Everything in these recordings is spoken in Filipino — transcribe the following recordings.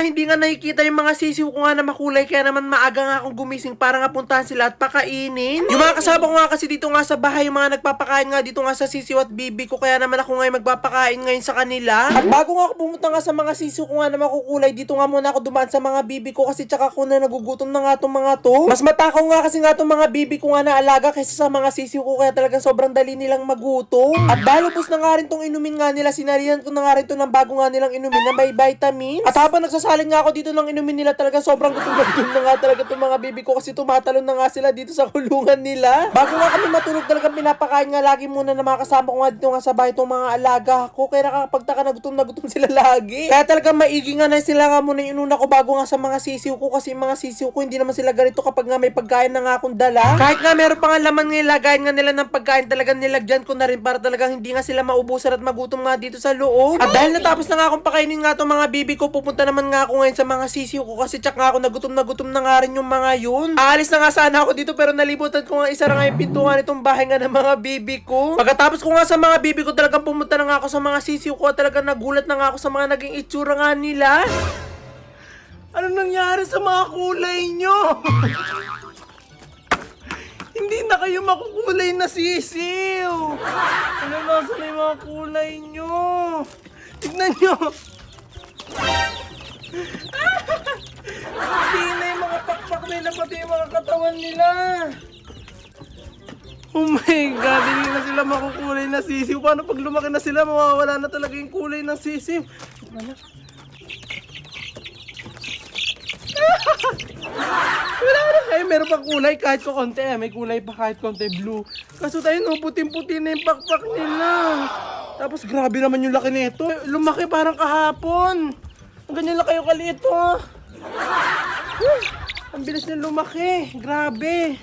Hindi nga nakikita yung mga sisiw ko nga na makulay, kaya naman maaga nga akong gumising para nga puntahan sila at pakainin. Yung mga kasama ko nga kasi dito nga sa bahay, yung mga nagpapakain nga dito nga sa sisiw at bibi ko, kaya naman ako ngayon magpapakain ngayon sa kanila. At bago nga ako pumunta nga sa mga sisiw ko nga na makukulay, dito nga muna ako dumaan sa mga bibi ko kasi tsaka ko na nagugutom na nga tong mga to. Mas matakaw nga kasi nga tong mga bibi ko nga na alaga kaysa sa mga sisiw ko, kaya talagang sobrang dali nilang magutom. At dahil ubos na nga rin tong inumin nga nila, sinarihan ko na nga rin to ng bago nga nilang inumin na may vitamins. At habang nagsasalin nga ako dito ng inumin nila, talaga sobrang gutom na nga talaga itong mga bibi ko kasi tumatalon na nga sila dito sa kulungan nila. Bago nga kami matulog, talagang pinapakain nga lagi muna na mga kasama ko nga dito nga sa bahay itong mga alaga ko, kaya nakakapagtaka na gutom sila lagi. Kaya talagang maigi nga na sila nga muna yung inuna ko bago nga sa mga sisiw ko, kasi mga sisiw ko hindi naman sila ganito kapag nga may pagkain na nga akong dala. Kahit nga meron pa nga laman nga ilagayin nga nila ng pagkain, talagang nilagyan ko na rin para talagang hindi nga sila maubusan at magutom nga dito sa loob. At dahil natapos na nga akong pakainin nga itong mga bibi ko, pupunta naman nga ako ngayon sa mga sisiw ko kasi tsak nga ako na gutom na nga rin yung mga yun. Aalis na nga sana ako dito pero nalibutan ko nga isara nga yung pintuan nitong bahay nga ng mga bibi ko. Pagkatapos ko nga sa mga bibi ko, talagang pumunta na nga ako sa mga sisiw ko at talagang nagulat na nga ako sa mga naging itsura nga nila. Ano nangyari sa mga kulay nyo? Hindi na kayo makukulay na sisiw. Ano nasa na yung mga kulay nyo? Tignan nyo. Hindi na yung mga pakpak nila, pati yung mga katawan nila. Oh my God, hindi na sila makukulay na sisiw. Paano pag lumaki na sila, mawawala na talaga yung kulay ng sisiw? Wala na kayo, meron pang kulay kahit ko konti. May kulay pa kahit konti, blue. Kaso tayo, no, puting-puti na yung pakpak nila. Tapos grabe naman yung laki nito. Lumaki parang kahapon. Ganyan lang kayo kaliit, oh. Ang bilis niya lumaki. Grabe.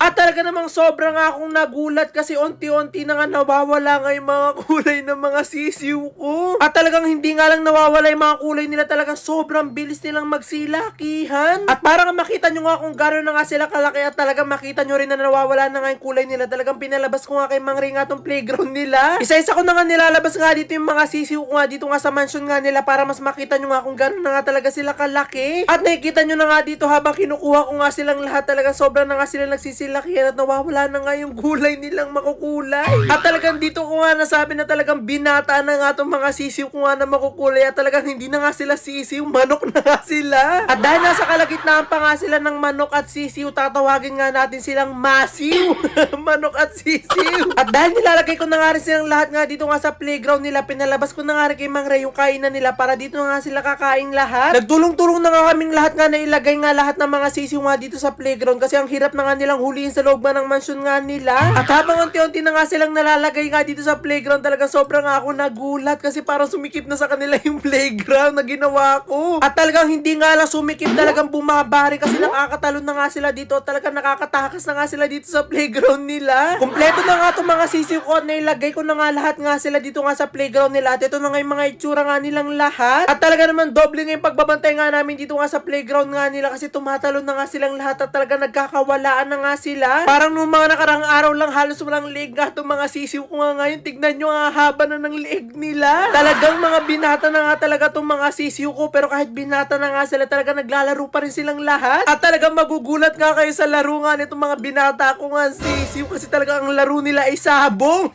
At talaga namang sobrang akong nagulat kasi unti-unti na nga nawawala nga yung mga kulay ng mga sisiw ko. At talagang hindi nga lang nawawala yung mga kulay nila, talagang sobrang bilis nilang magsilakihan. At parang makita nyo nga kung gano'n na nga sila kalaki at talagang makita nyo rin na nawawala na nga yung kulay nila. Talagang pinalabas ko nga kay Mang Ring nga tong playground nila. Isa-isa ko na nga nilalabas nga dito yung mga sisiw ko nga dito nga sa mansion nga nila para mas makita nyo nga kung gano'n na nga talaga sila kalaki. At nakikita nyo na nga dito habang kinukuha ko nga silang lahat, talagang sobrang na nga sila nagsisilakihan at nawawala na nga yung gulay nilang makukulay. At talagang dito ko nga nasabi na talagang binata na nga itong mga sisiw ko nga na makukulay at talagang hindi na nga sila sisiw, manok na nga sila. At dahil nasa kalagitnaan pa nga sila ng manok at sisiw, tatawagin nga natin silang masiw. Manok at sisiw. At dahil nilalagay ko na nga rin silang lahat nga dito nga sa playground nila, pinalabas ko na nga rin kay Mang Ray yung kainan nila para dito nga sila kakain lahat. Nagtulong-tulong na nga kaming lahat nga na ilagay nga lahat ng mga sisiw nga dito sa playground kasi ang hirap na nga nilang huliin sa loob ng mansion nga nila. At habang unti-unti na nga silang nalalagay nga dito sa playground, talaga sobrang ako nagulat kasi parang sumikip na sa kanila yung playground na ginawa ko. At talagang hindi nga lang sumikip, talagang bumabari kasi nakakatalon na nga sila dito at talagang nakakatakas na nga sila dito sa playground nila. Kompleto na nga itong mga sisiw ko at nailagay ko na nga lahat nga sila dito nga sa playground nila at ito na nga yung mga itsura nga nilang lahat. At talaga naman doble nga yung pagbabantay nga namin dito nga sa playground nga nila kasi tumatalon na nga silang lahat at talaga nagkakawalaan na nga sila. Parang nung mga nakarang araw lang halos walang leeg nga itong mga sisiw ko nga ngayon. Tignan nyo nga haba na ng leeg nila. Talagang mga binata na nga talaga itong mga sisiw ko, pero kahit binata na nga sila, talaga naglalaro pa rin silang lahat. At talagang magugulat nga kayo sa laro nga nitong mga binata ko nga sisiw kasi talaga ang laro nila ay sabong.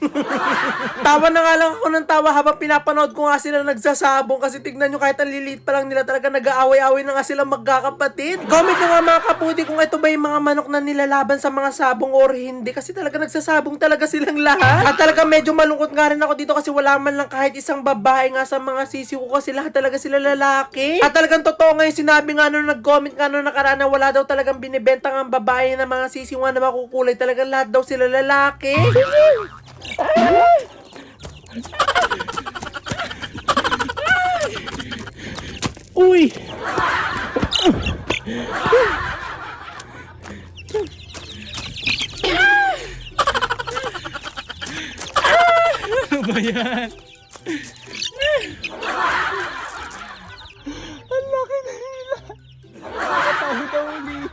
Tawa na nga lang ako ng tawa habang pinapanood ko nga sila nagsasabong kasi tignan nyo kahit ang liliit pa lang nila, talaga nag-aaway-aaway na nga sila magkakapatid. Comment nyo nga mga kapudi kung ito ba yung mga manok na nilalaban sa mga sabong or hindi kasi talaga nagsasabong talaga silang lahat. At talaga medyo malungkot nga rin ako dito kasi wala man lang kahit isang babae nga sa mga sisiw ko kasi lahat talaga sila lalaki. At talagang totoo nga yung sinabi nga nung nag-comment nga nung nakaraan na wala daw talagang binibenta nga ang babae na mga sisiw nga na makukulay. Talagang lahat daw sila lalaki. Uy! Ano ba yan? Ang laki na nila. Nakakatawa-tawa ulit.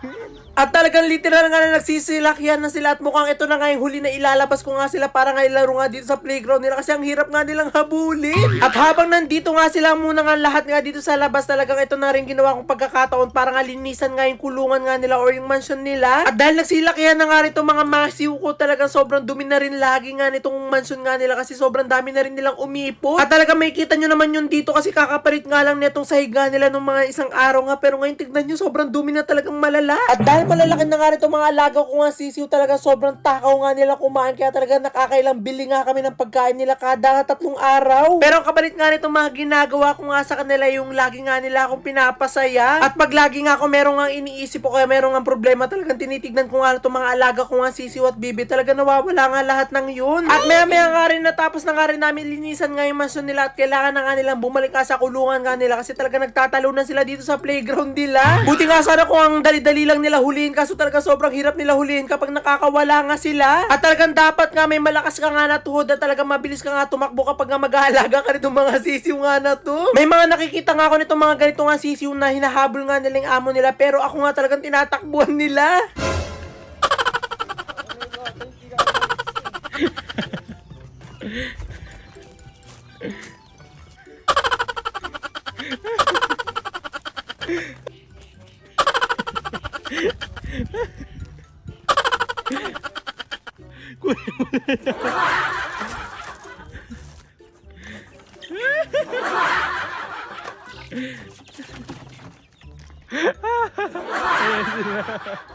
At talagang literal nga na nagsisilakyan na sila at mukhang ito na nga yung huli na ilalabas ko nga sila para nga ilaro nga dito sa playground nila kasi ang hirap nga nilang habulin. At habang nandito nga sila muna nga lahat nga dito sa labas, talagang ito na rin ginawa kong pagkakataon para nga linisan nga yung kulungan nga nila or yung mansion nila. At dahil nagsilakyan na nga rin itong mga masiw ko, talagang sobrang dumi na rin lagi nga nitong mansion nga nila kasi sobrang dami na rin nilang umipot. At talagang makikita nyo naman yun dito kasi kakapalit nga lang netong sahig nga nila nung mga isang araw nga, pero ngayon tignan nyo sobrang dumi na talagang malala. At dahil malalaki na nga rin itong mga alaga ko nga sisiw, talaga sobrang takaw nga nila kumain kaya talaga nakakailang bili nga kami ng pagkain nila kada 3 araw. Pero ang kapalit nga nitong mga ginagawa ko nga sa kanila yung lagi nga nila akong pinapasaya. At pag lagi nga ako merong nga iniisip ko kaya merong nga problema, talagang tinitignan ko nga itong mga alaga ko nga sisiw at bibi, talaga nawawala nga lahat ng yun. At maya nga rin natapos na nga rin namin linisan nga yung mansion nila at kailangan na nga nilang bumalik nga sa kulungan nga nila kasi talaga nagtatalunan sila dito sa playground nila. Buti nga sana kung ang dali-dali lang nila huliin, kaso talaga sobrang hirap nila huliin kapag nakakawala nga sila. At talagang dapat nga may malakas ka nga na tuhod at talagang mabilis ka nga tumakbo kapag nga mag-aalaga ka nitong mga sisiw nga na to. May mga nakikita nga ako nitong mga ganito nga sisiw na hinahabol nga nila yung amo nila, pero ako nga talagang tinatakbuhan nila. Ayan sila.